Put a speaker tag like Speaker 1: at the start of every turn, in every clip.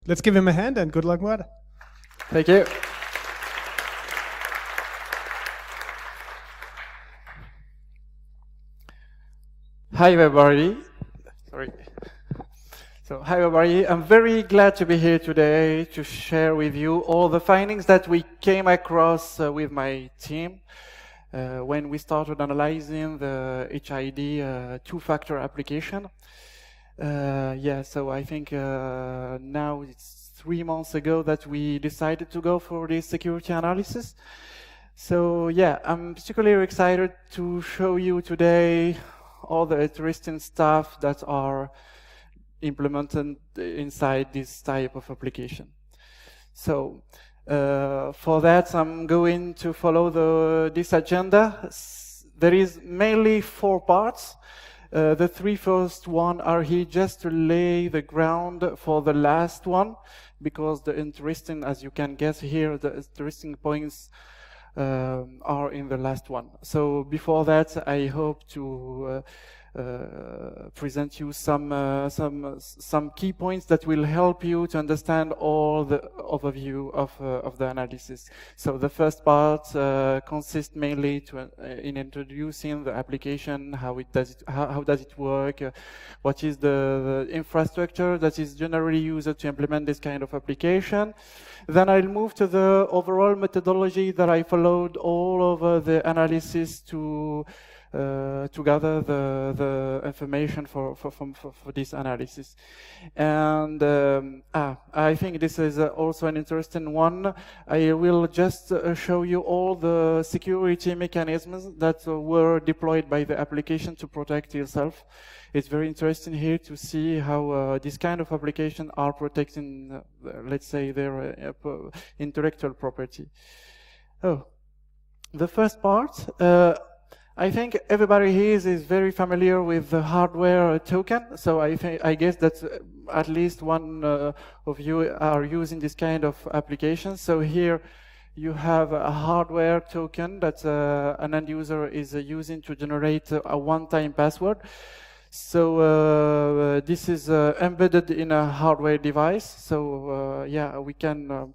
Speaker 1: Let's give him a hand and good luck, Mouad.
Speaker 2: Thank you. Hi, everybody. Sorry. Hi, everybody. I'm very glad to be here today to share with you all the findings that we came across with my team when we started analyzing the HID two-factor application. So I think now it's 3 months ago that we decided to go for this security analysis. So yeah, I'm particularly excited to show you today all the interesting stuff that are implemented inside this type of application. So for that, I'm going to follow this agenda. There is mainly 4 parts. The 3 first one are here just to lay the ground for the last one, because the interesting, as you can guess here, the interesting points are in the last one. So before that, I hope to present you some key points that will help you to understand all the overview of the analysis. So the first part consists mainly in introducing the application, how does it work, what is the infrastructure that is generally used to implement this kind of application. Then I'll move to the overall methodology that I followed all over the analysis to gather the information for this analysis. And I think this is also an interesting one. I will just show you all the security mechanisms that were deployed by the application to protect yourself. It's very interesting here to see how this kind of application are protecting, let's say, their intellectual property. The first part, I think everybody here is very familiar with the hardware token. So I guess that at least one of you are using this kind of application. So here you have a hardware token that an end user is using to generate a one-time password. So this is embedded in a hardware device. So yeah, we can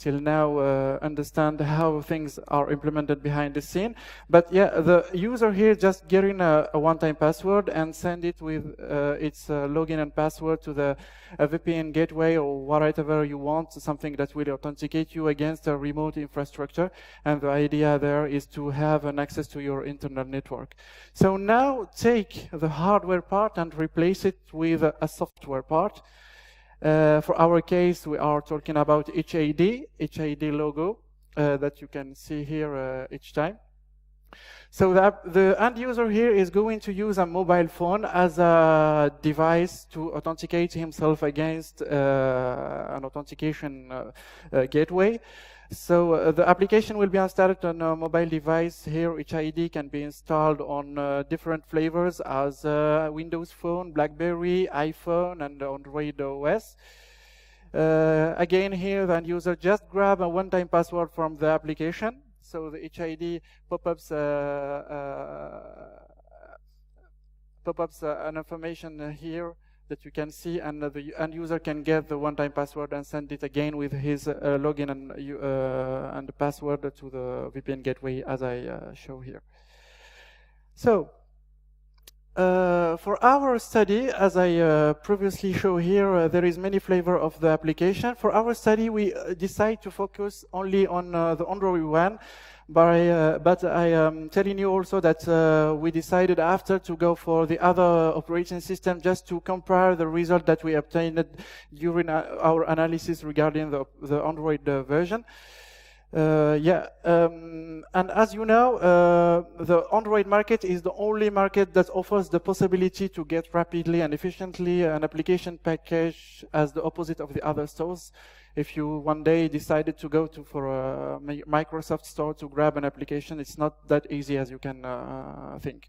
Speaker 2: till now understand how things are implemented behind the scene. But yeah, the user here just getting a one-time password and send it with its login and password to the VPN gateway or whatever you want, something that will authenticate you against a remote infrastructure. And the idea there is to have an access to your internet network. So now take the hardware part and replace it with a software part. For our case, we are talking about HID logo that you can see here each time. So the end user here is going to use a mobile phone as a device to authenticate himself against an authentication gateway. So the application will be installed on a mobile device. Here, HID can be installed on different flavors as Windows Phone, BlackBerry, iPhone, and Android OS. Again, here, the end user just grab a one-time password from the application. So the HID pop-ups an information here that you can see, and the end user can get the one-time password and send it again with his login and the password to the VPN gateway, as I show here. So for our study, as I previously showed here, there is many flavor of the application. For our study, we decide to focus only on the Android one. But I am telling you also that we decided after to go for the other operating system just to compare the result that we obtained during our analysis regarding the Android version. And as you know, the Android market is the only market that offers the possibility to get rapidly and efficiently an application package as the opposite of the other stores. If you one day decided to go for a Microsoft store to grab an application, it's not that easy as you can think.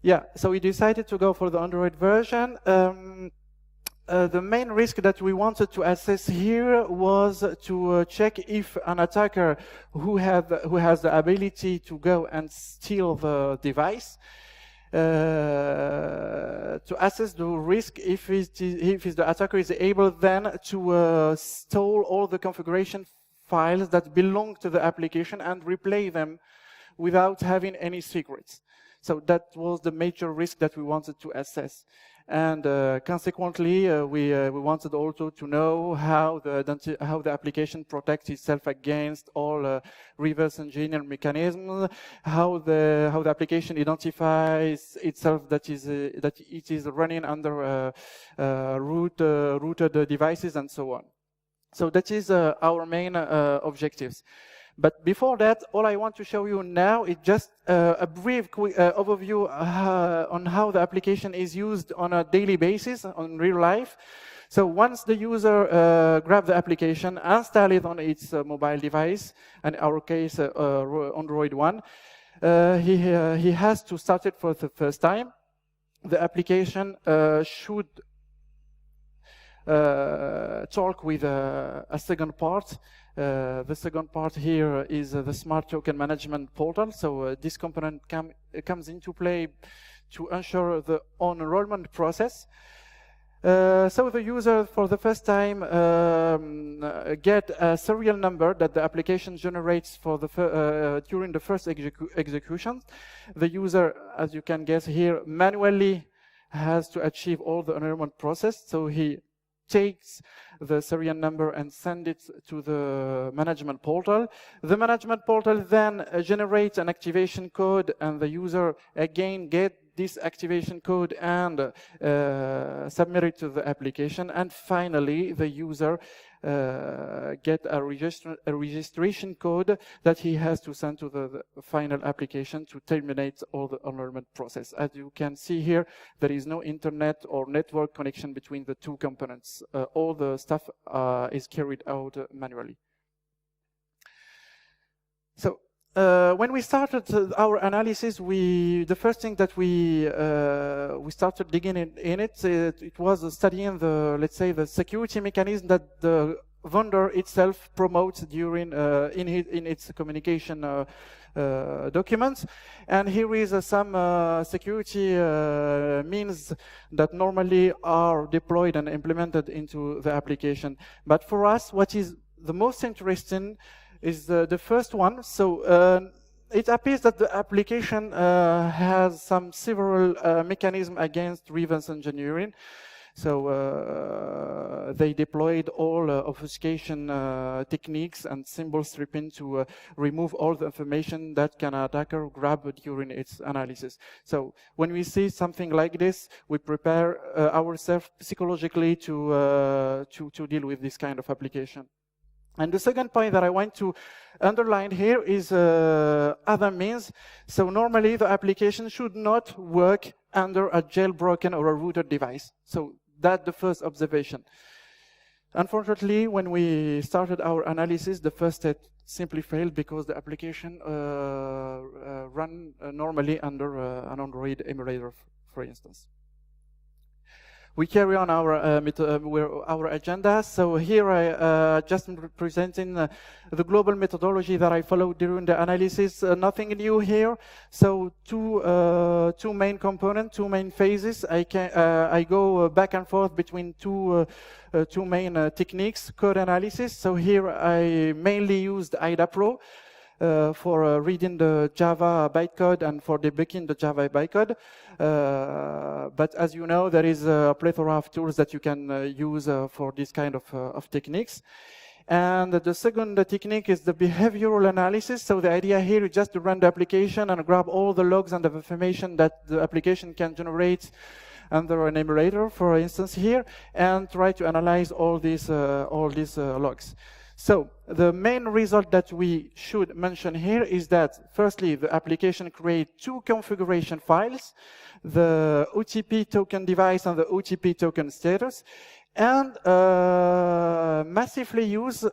Speaker 2: Yeah, so we decided to go for the Android version. The main risk that we wanted to assess here was to check if an attacker who has the ability to go and steal the device to assess the risk if the attacker is able then to store all the configuration files that belong to the application and replay them without having any secrets. So that was the major risk that we wanted to assess. And consequently, we wanted also to know how the application protects itself against all reverse engineering mechanisms, how the application identifies itself that it is running under rooted devices and so on. So that is our main objectives. But before that, all I want to show you now is just a brief overview on how the application is used on a daily basis, on real life. So once the user grabs the application, install it on its mobile device, and in our case, Android one, he has to start it for the first time. The application should talk with a second part. The second part here is the Smart Token Management Portal. So this component comes into play to ensure the on-enrollment process. So the user, for the first time, get a serial number that the application generates for the during the first execution. The user, as you can guess here, manually has to achieve all the enrollment process. So he takes the serial number and send it to the management portal. The management portal then generates an activation code, and the user again gets this activation code and submit it to the application. And finally, the user get a registration code that he has to send to the final application to terminate all the enrollment process. As you can see here, there is no internet or network connection between the two components. All the stuff is carried out manually. So when we started our analysis, the first thing that we started digging in it was studying let's say, the security mechanism that the vendor itself promotes during in its communication documents. And here is some security means that normally are deployed and implemented into the application. But for us, what is the most interesting is the first one. So it appears that the application has several mechanisms against reverse engineering. So they deployed all obfuscation techniques and symbol stripping to remove all the information that an attacker grab during its analysis. So when we see something like this, we prepare ourselves psychologically to deal with this kind of application. And the second point that I want to underline here is other means. So normally the application should not work under a jailbroken or a rooted device. So that's the first observation. Unfortunately, when we started our analysis, the first step simply failed because the application ran normally under an Android emulator, for instance. We carry on our agenda. So here I just presenting the global methodology that I followed during the analysis. Nothing new here. So two main components, two main phases. I go back and forth between two main techniques, code analysis. So here I mainly used IDAPRO for reading the Java bytecode and for debugging the Java bytecode. But as you know, there is a plethora of tools that you can use for this kind of techniques. And the second technique is the behavioral analysis. So the idea here is just to run the application and grab all the logs and the information that the application can generate under an emulator, for instance here, and try to analyze all these logs. So the main result that we should mention here is that, firstly, the application creates two configuration files, the OTP token device and the OTP token status, and massively use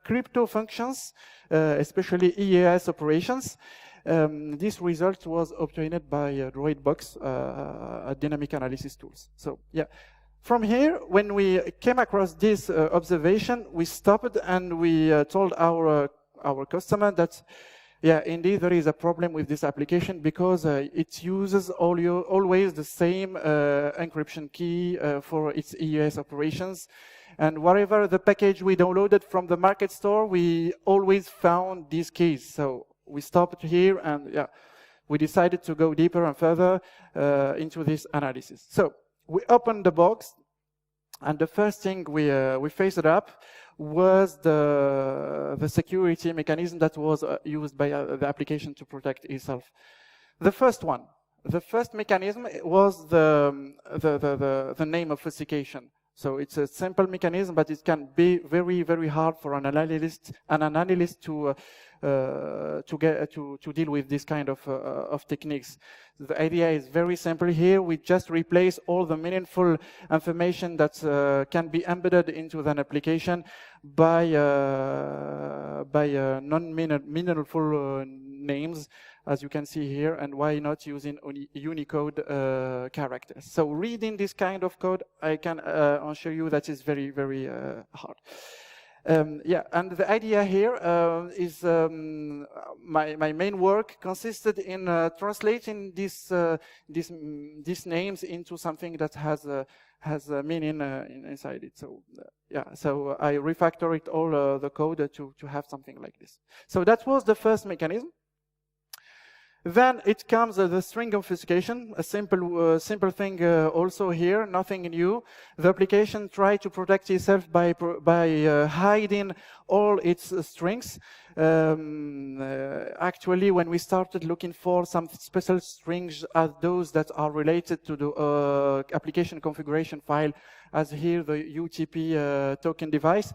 Speaker 2: crypto functions, especially EAS operations. This result was obtained by Droidbox, a dynamic analysis tools. So yeah. From here, when we came across this observation, we stopped and we told our customer that yeah, indeed, there is a problem with this application because it uses always the same encryption key for its EUS operations. And whatever the package we downloaded from the market store, we always found these keys. So we stopped here, and yeah, we decided to go deeper and further into this analysis. So we opened the box, and the first thing we faced up was the security mechanism that was used by the application to protect itself. The first mechanism was the name obfuscation. So it's a simple mechanism, but it can be very, very hard for an analyst to deal with this kind of techniques. The idea is very simple here. We just replace all the meaningful information that can be embedded into an application by non-meaningful names, as you can see here, and why not using Unicode characters. So reading this kind of code, I can assure you that is very, very hard. Yeah, and the idea here is my main work consisted in translating these names into something that has a meaning inside it. So yeah, so I refactored all the code to have something like this. So that was the first mechanism. Then it comes the string obfuscation, a simple thing also here, nothing new. The application tried to protect itself by hiding all its strings. Actually, when we started looking for some special strings as those that are related to the application configuration file, as here the UTP token device,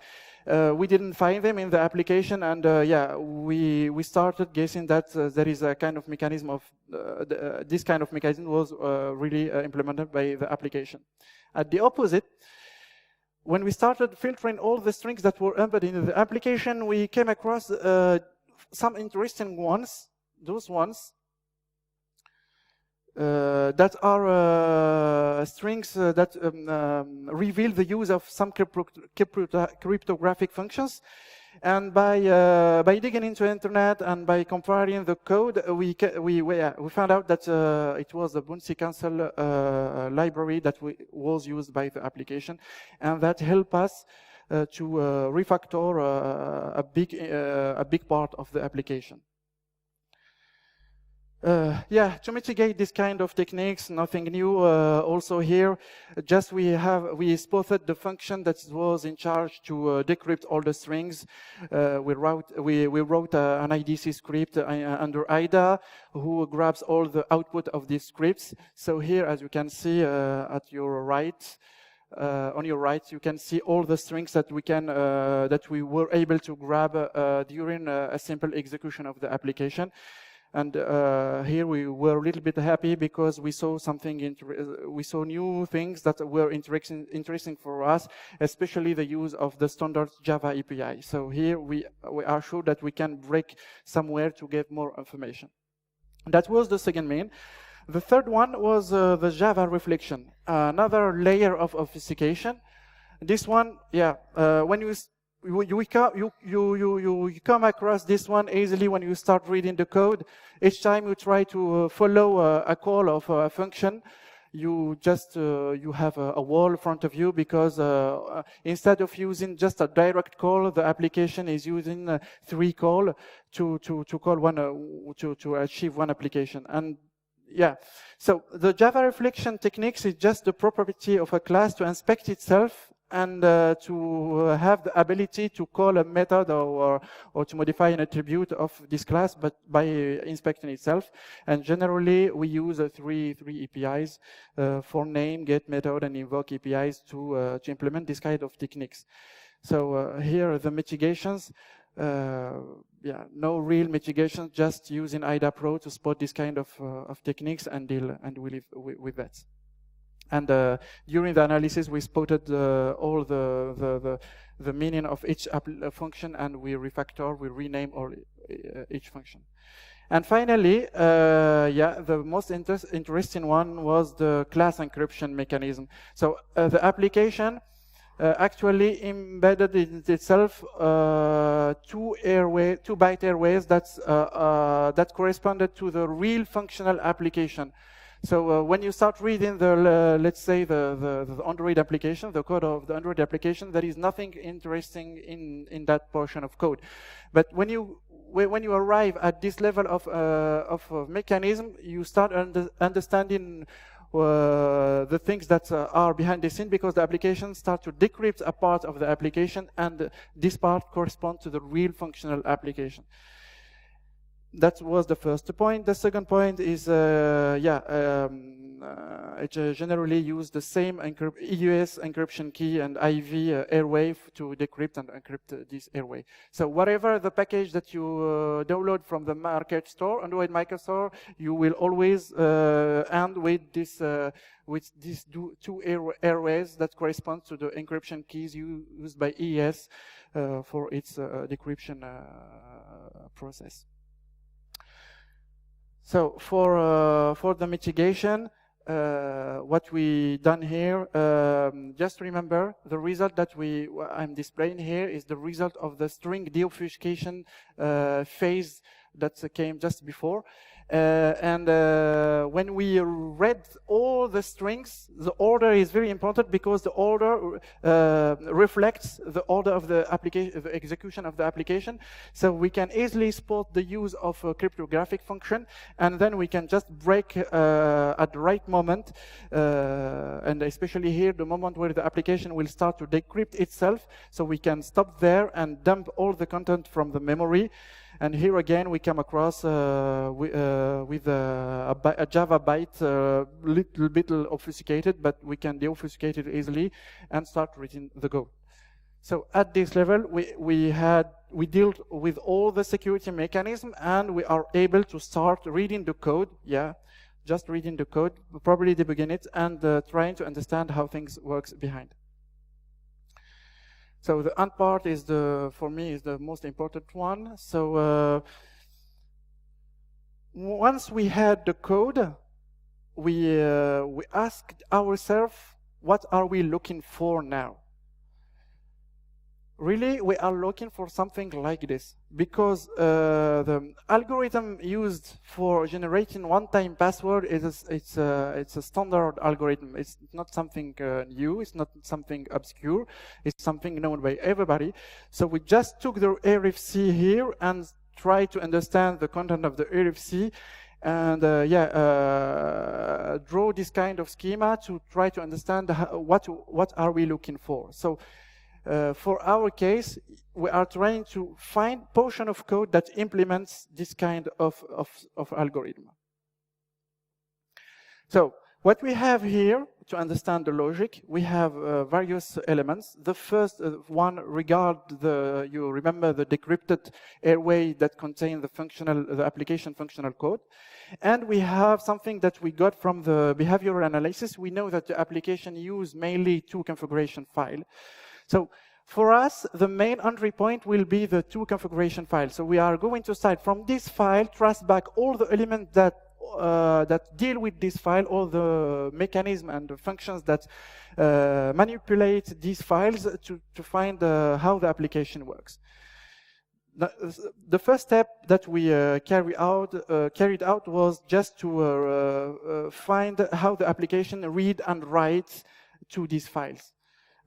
Speaker 2: we didn't find them in the application, and yeah, we started guessing that there is a kind of mechanism of this kind of mechanism was really implemented by the application. At the opposite, when we started filtering all the strings that were embedded in the application, we came across some interesting ones. Those ones that are strings that reveal the use of some cryptographic functions. And by digging into the internet and by comparing the code, we found out that it was a bouncy cancel library that was used by the application, and that helped us to refactor a big part of the application. Yeah, to mitigate this kind of techniques, nothing new. Also here, just we spotted the function that was in charge to decrypt all the strings. We wrote an IDC script under IDA who grabs all the output of these scripts. So here, as you can see at your right, on your right, you can see all the strings that we were able to grab during a simple execution of the application. And here we were a little bit happy because we saw we saw new things that were interesting for us, especially the use of the standard Java API. So here we are sure that we can break somewhere to get more information. That was the second main. The third one was the Java reflection, another layer of obfuscation. This one, yeah, when you come across this one easily when you start reading the code. Each time you try to follow a call of a function, you just you have a wall in front of you because instead of using just a direct call, the application is using 3 calls to call one to achieve one application. And yeah, so the Java reflection techniques is just the property of a class to inspect itself and to have the ability to call a method or to modify an attribute of this class, but by inspecting itself. And generally, we use three APIs for name, get, method, and invoke APIs to implement this kind of techniques. So here are the mitigations. Yeah, no real mitigation, just using IDA Pro to spot this kind of techniques and deal and we live with that. And during the analysis, we spotted all the meaning of each function, and we rename all each function. And finally, yeah, the most interesting one was the class encryption mechanism. So the application actually embedded in itself two byte airways that corresponded to the real functional application. So when you start reading the, let's say, the Android application, the code of the Android application, there is nothing interesting in that portion of code. But when you arrive at this level of mechanism, you start understanding the things that are behind the scene, because the application starts to decrypt a part of the application, and this part corresponds to the real functional application. That was the first point. The second point is, it generally use the same EUS encryption key and IV airway to decrypt and encrypt this airway. So whatever the package that you download from the market store, Android market store, you will always end with this these two airways that correspond to the encryption keys used by ES for its decryption process. So for the mitigation, what we done here, just remember the result that I'm displaying here is the result of the string deobfuscation phase that came just before. When we read all the strings, the order is very important, because the order reflects the order of the application, the execution of the application. So we can easily spot the use of a cryptographic function, and then we can just break at the right moment, and especially here, the moment where the application will start to decrypt itself. So we can stop there and dump all the content from the memory. And here again, we come across with a Java byte, little bit obfuscated, but we can deobfuscate it easily and start reading the code. So at this level, we dealt with all the security mechanism, and we are able to start reading the code. Yeah, just reading the code, probably debugking it, and trying to understand how things works behind. So the end part is for me, is the most important one. So once we had the code, we asked ourselves, what are we looking for now? Really, we are looking for something like this, because the algorithm used for generating one-time password it's a standard algorithm. It's not something new. It's not something obscure. It's something known by everybody. So we just took the RFC here and tried to understand the content of the RFC, and draw this kind of schema to try to understand what are we looking for. So. For our case, we are trying to find portion of code that implements this kind of algorithm. So what we have here, to understand the logic, we have various elements. The first one you remember the decrypted airway that contain the application functional code. And we have something that we got from the behavioral analysis. We know that the application use mainly two configuration files. So for us, the main entry point will be the two configuration files. So we are going to start from this file, trace back all the elements that deal with this file, all the mechanism and the functions that manipulate these files to find how the application works. The first step that we carried out was just to find how the application read and write to these files.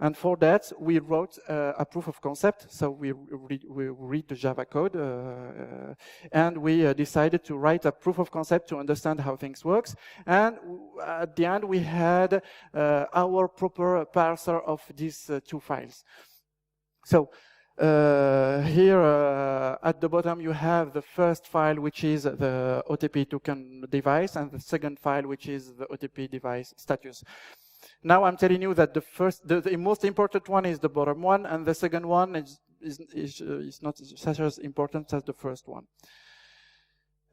Speaker 2: And for that, we wrote a proof of concept. So we read the Java code, and we decided to write a proof of concept to understand how things works. And at the end, we had our proper parser of these two files. So here at the bottom, you have the first file, which is the OTP token device, and the second file, which is the OTP device status. Now I'm telling you that the most important one is the bottom one, and the second one is not such as important as the first one.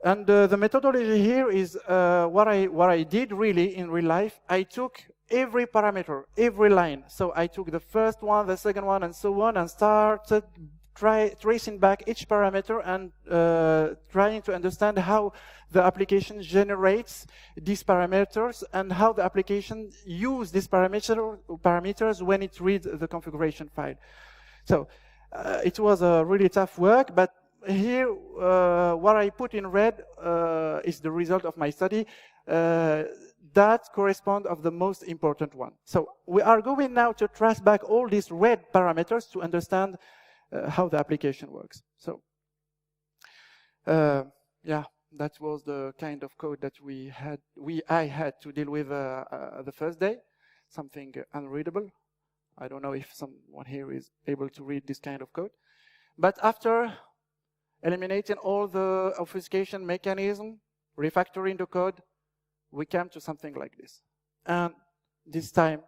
Speaker 2: And the methodology here is what I did really in real life. I took every parameter, every line. So I took the first one, the second one, and so on, and started tracing back each parameter and trying to understand how the application generates these parameters and how the application uses these parameters when it reads the configuration file. So it was a really tough work, but here what I put in red is the result of my study. That correspond of the most important one. So we are going now to trace back all these red parameters to understand how the application works. So yeah, that was the kind of code that I had to deal with the first day, something unreadable. I don't know if someone here is able to read this kind of code. But after eliminating all the obfuscation mechanism, refactoring the code, we came to something like this. And this time,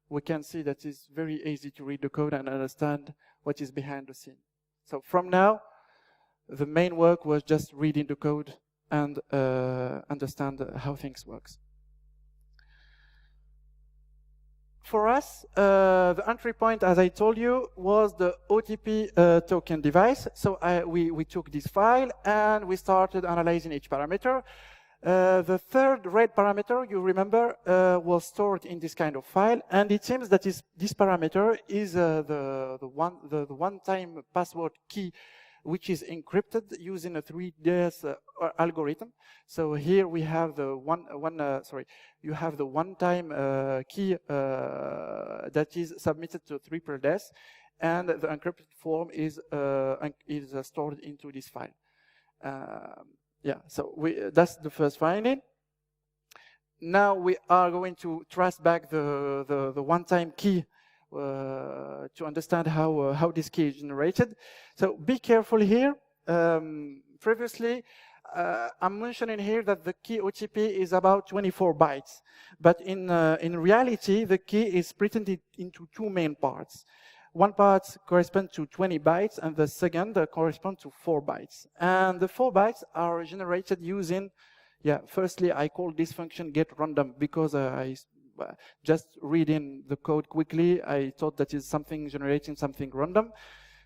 Speaker 2: we can see that it's very easy to read the code and understand what is behind the scene. So from now, the main work was just reading the code and understand how things work. For us, the entry point, as I told you, was the OTP token device. So we took this file and we started analyzing each parameter. The third red parameter, you remember, was stored in this kind of file, and it seems that this parameter is the one-time password key, which is encrypted using a 3DS algorithm. So here we have the you have the one-time key that is submitted to 3DS, and the encrypted form is stored into this file. Yeah, so that's the first finding. Now we are going to trace back the one-time key to understand how this key is generated. So be careful here. Previously, I'm mentioning here that the key OTP is about 24 bytes. But in reality, the key is split into two main parts. One part corresponds to 20 bytes, and the second corresponds to 4 bytes. And the 4 bytes are generated using, firstly, I call this function getRandom because I just reading the code quickly, I thought that is something generating something random.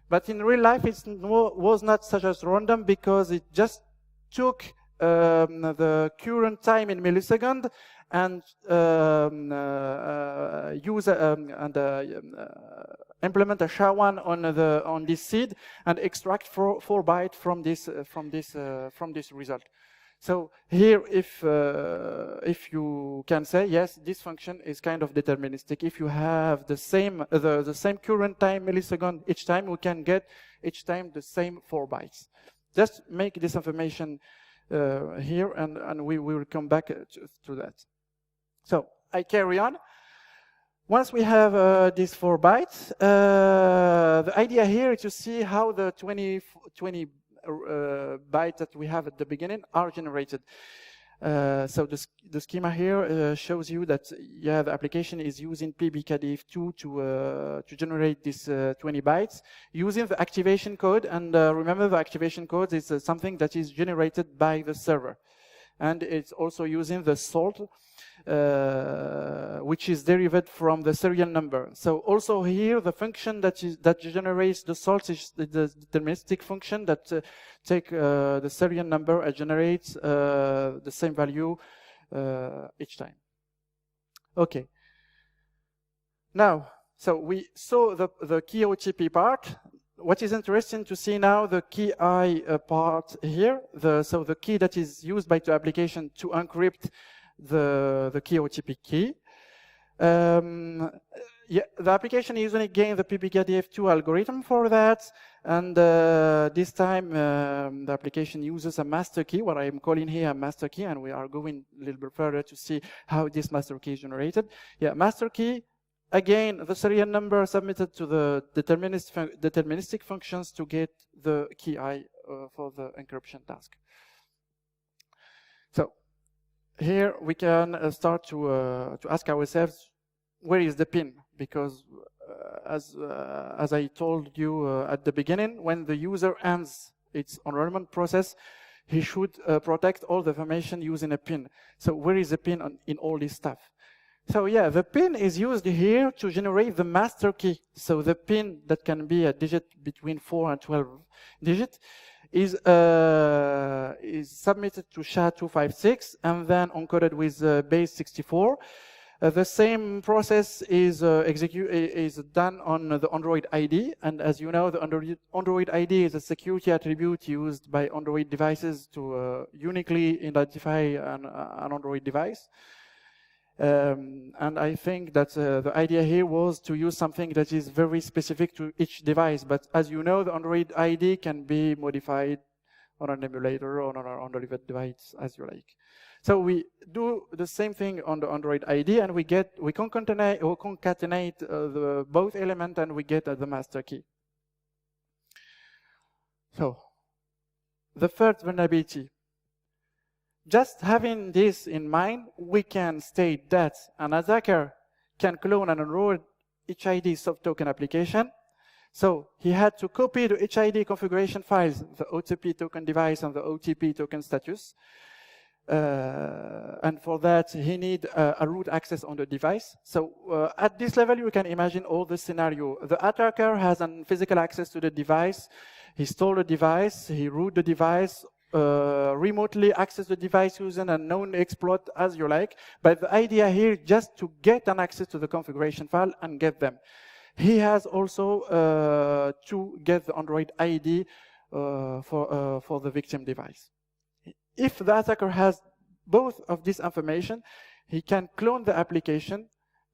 Speaker 2: But in real life, it was not such as random because it just took the current time in milliseconds and implement a SHA-1 on this seed and extract 4 bytes from this result. So here, if you can say yes, this function is kind of deterministic. If you have the same current time millisecond each time, we can get each time the same 4 bytes. Just make this information here, and we will come back to that. So I carry on. Once we have these 4 bytes, the idea here is to see how the 20 bytes that we have at the beginning are generated. So the schema here shows you that the application is using PBKDF2 to generate this 20 bytes using the activation code. And remember, the activation code is something that is generated by the server. And it's also using the salt, which is derived from the serial number. So also here, the function that generates the salt is the deterministic function that take the serial number and generates the same value each time. Okay. Now, so we saw the key OTP part. What is interesting to see now, the key I part here, so the key that is used by the application to encrypt the key OTP key. The application usually gains the PBKDF2 algorithm for that, and this time the application uses a master key, what I am calling here a master key, and we are going a little bit further to see how this master key is generated. Master key. Again, the serial number submitted to the deterministic functions to get the key I for the encryption task. So here we can start to ask ourselves, where is the pin? Because as I told you at the beginning, when the user ends its enrollment process, he should protect all the information using a pin. So where is the pin in all this stuff? So yeah, the pin is used here to generate the master key. So the pin that can be a digit between 4 and 12 digits is submitted to SHA-256 and then encoded with base 64. The same process is done on the Android ID, and as you know, the Android ID is a security attribute used by Android devices to uniquely identify an Android device. And I think that the idea here was to use something that is very specific to each device. But as you know, the Android ID can be modified on an emulator or on a device as you like. So we do the same thing on the Android ID, and we concatenate both elements, and we get the master key. So the third vulnerability. Just having this in mind, we can state that an attacker can clone and enroll HID soft token application. So he had to copy the HID configuration files, the OTP token device and the OTP token status. And for that, he needs a root access on the device. So at this level, you can imagine all the scenario. The attacker has a physical access to the device. He stole the device, he root the device, remotely access the device using a known exploit as you like. But the idea here is just to get an access to the configuration file and get them. He has also to get the Android ID for the victim device. If the attacker has both of this information, he can clone the application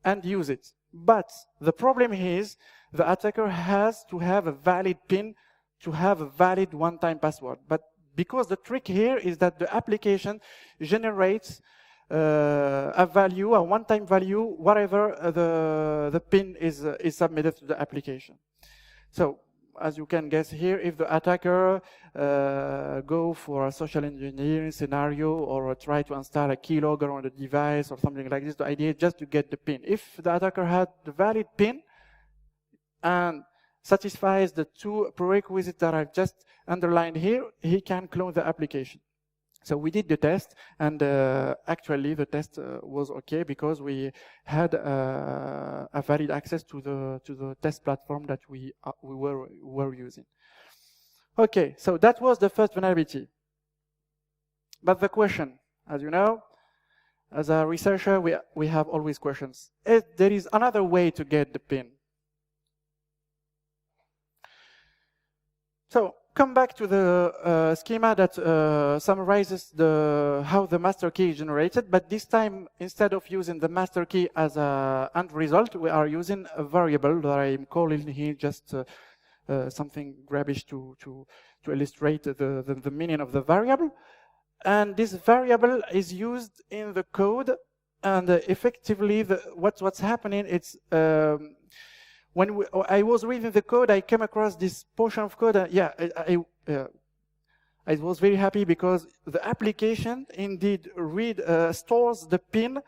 Speaker 2: and use it. But the problem is the attacker has to have a valid PIN to have a valid one-time password. But because the trick here is that the application generates a value, a one-time value, whatever the PIN is submitted to the application. So, as you can guess here, if the attacker go for a social engineering scenario or try to install a keylogger on the device or something like this, the idea is just to get the PIN. If the attacker had the valid PIN and satisfies the two prerequisites that I've just underlined here, he can clone the application. So we did the test, and actually the test was okay because we had a valid access to the test platform that we were using. Okay, so that was the first vulnerability. But the question, as you know, as a researcher, we have always questions. There is another way to get the PIN. So come back to the schema that summarizes how the master key is generated, but this time, instead of using the master key as an end result, we are using a variable that I'm calling here just something grabbish to illustrate the meaning of the variable. And this variable is used in the code, and effectively what's happening, it's when I was reading the code, I came across this portion of code. I was very happy because the application indeed stores the PIN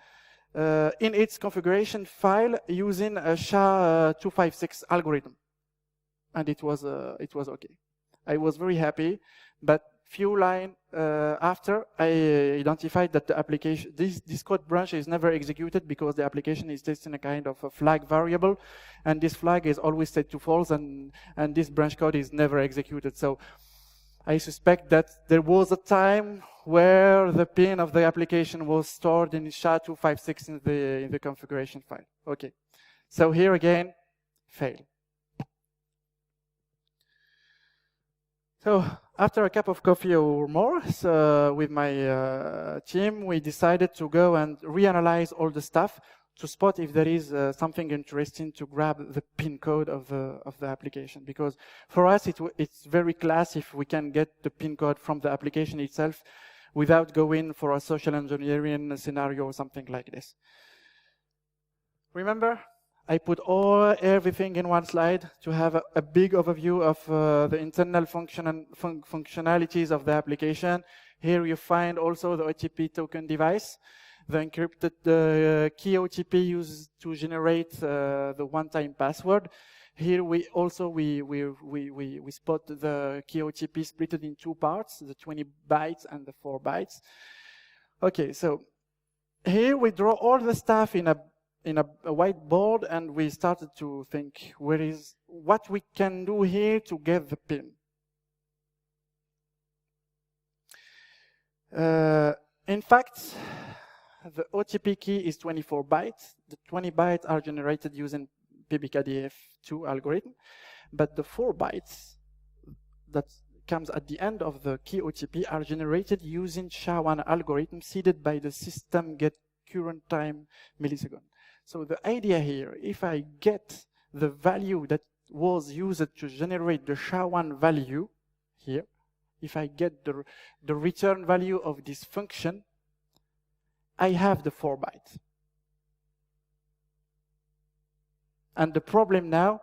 Speaker 2: in its configuration file using a SHA-256 algorithm, and it was okay. I was very happy, but few lines after, I identified that the application, this code branch is never executed because the application is testing a kind of a flag variable, and this flag is always set to false, and this branch code is never executed. So I suspect that there was a time where the PIN of the application was stored in SHA-256 in the configuration file. Okay, so here again, fail. So after a cup of coffee or more, with my team, we decided to go and reanalyze all the stuff to spot if there is something interesting to grab the PIN code of the application. Because for us, it's very class if we can get the PIN code from the application itself without going for a social engineering scenario or something like this. Remember? I put everything in one slide to have a big overview of the internal functionalities of the application. Here you find also the OTP token device, the encrypted key OTP used to generate the one-time password. Here we also spot the key OTP split in two parts, the 20 bytes and the 4 bytes. Okay, so here we draw all the stuff in a in a whiteboard, and we started to think what we can do here to get the pin. In fact, the OTP key is 24 bytes. The 20 bytes are generated using PBKDF2 algorithm, but the 4 bytes that comes at the end of the key OTP are generated using SHA-1 algorithm seeded by the system get current time millisecond. So the idea here, if I get the value that was used to generate the SHA-1 value here, if I get the return value of this function, I have the 4 bytes. And the problem now,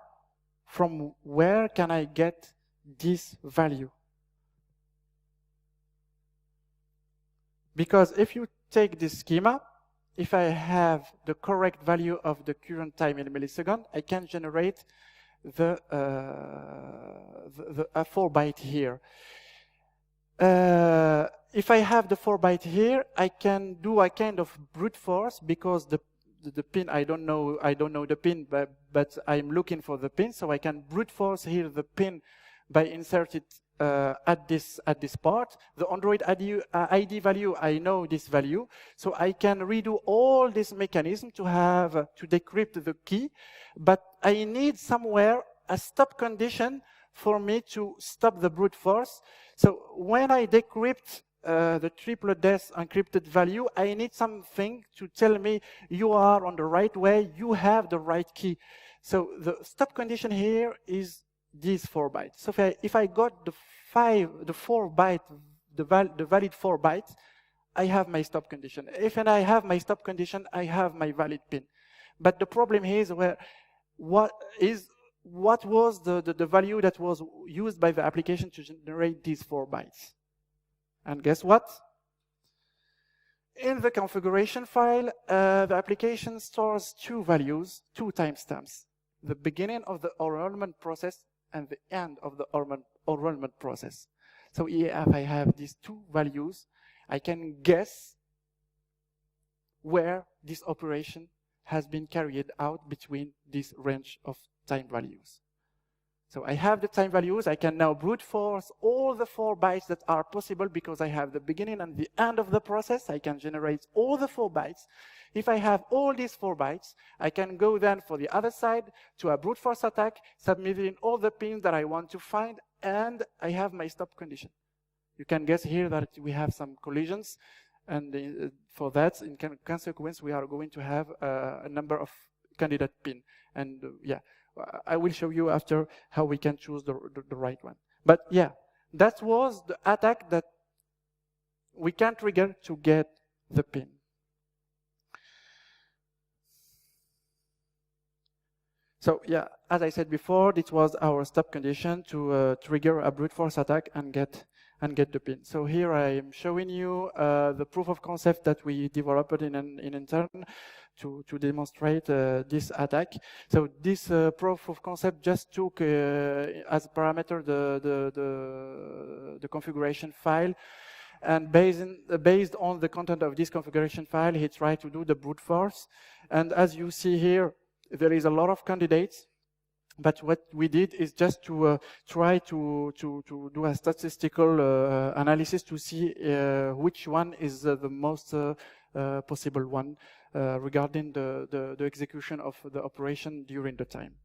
Speaker 2: from where can I get this value? Because if you take this schema, if I have the correct value of the current time in millisecond, I can generate a 4 byte here. If I have the 4 byte here, I can do a kind of brute force because the pin, I don't know the pin, but I'm looking for the pin, so I can brute force here the pin by insert it at this part. The Android ID value, I know this value, so I can redo all this mechanism to decrypt the key, but I need somewhere a stop condition for me to stop the brute force. So when I decrypt the triplet death encrypted value, I need something to tell me you are on the right way, you have the right key. So the stop condition here is these 4 bytes. So if I got the valid 4 bytes, I have my stop condition. If I have my stop condition, I have my valid pin. But the problem here is what was the value that was used by the application to generate these 4 bytes? And guess what? In the configuration file, the application stores 2 values, 2 timestamps, the beginning of the enrollment process and the end of the enrollment process. So if I have these 2 values, I can guess where this operation has been carried out between this range of time values. So I have the time values. I can now brute force all the 4 bytes that are possible because I have the beginning and the end of the process. I can generate all the 4 bytes. If I have all these 4 bytes, I can go then for the other side to a brute force attack, submitting all the pins that I want to find, and I have my stop condition. You can guess here that we have some collisions, and for that, in consequence, we are going to have a number of candidate pin. And yeah, I will show you after how we can choose the right one. But yeah, that was the attack that we can trigger to get the pin. So yeah, as I said before, it was our stop condition to trigger a brute force attack and get the pin. So here I am showing you the proof of concept that we developed in intern to demonstrate this attack. So this proof of concept just took as parameter the configuration file, and based on the content of this configuration file, he tried to do the brute force. And as you see here, there is a lot of candidates. But what we did is just to try to do a statistical analysis to see which one is the most possible one regarding the execution of the operation during the time.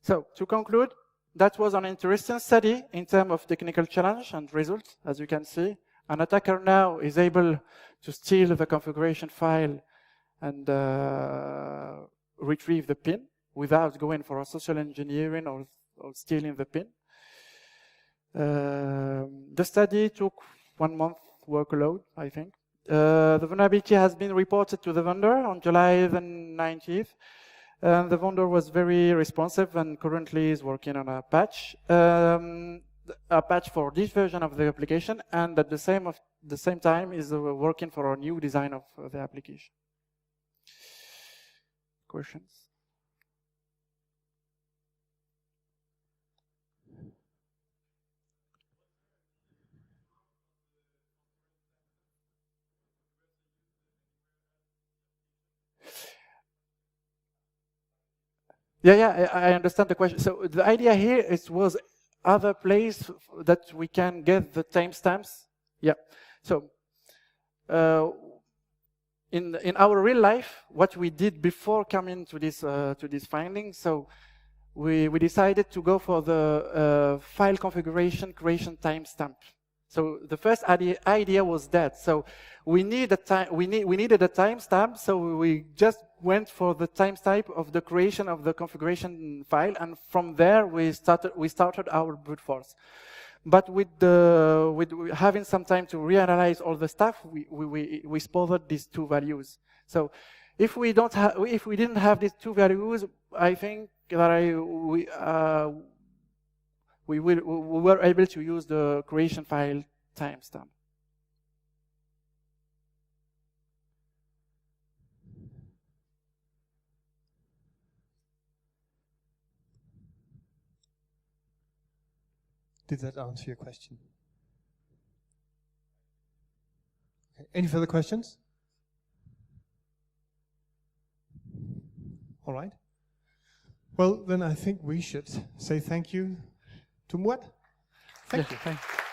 Speaker 2: So to conclude, that was an interesting study in terms of technical challenge and results, as you can see. An attacker now is able to steal the configuration file and retrieve the pin without going for a social engineering or stealing the pin. The study took 1 month workload, I think. The vulnerability has been reported to the vendor on July the 19th. The vendor was very responsive and currently is working on a patch for this version of the application, and at the same time is working for a new design of the application. Questions? Yeah, I understand the question. So the idea here was other place that we can get the timestamps. Yeah. So in our real life, what we did before coming to this finding, so we decided to go for the file configuration creation timestamp. So the first idea was that. So we needed a timestamp, so we just went for the timestamp of the creation of the configuration file, and from there we started our brute force. But with having some time to reanalyze all the stuff, we spotted these two values. So if we didn't have these two values, I think that we were able to use the creation file timestamp.
Speaker 1: Did that answer your question? Okay. Any further questions? All right. Well, then I think we should say thank you to Mouad. Thank you.
Speaker 2: Thank you.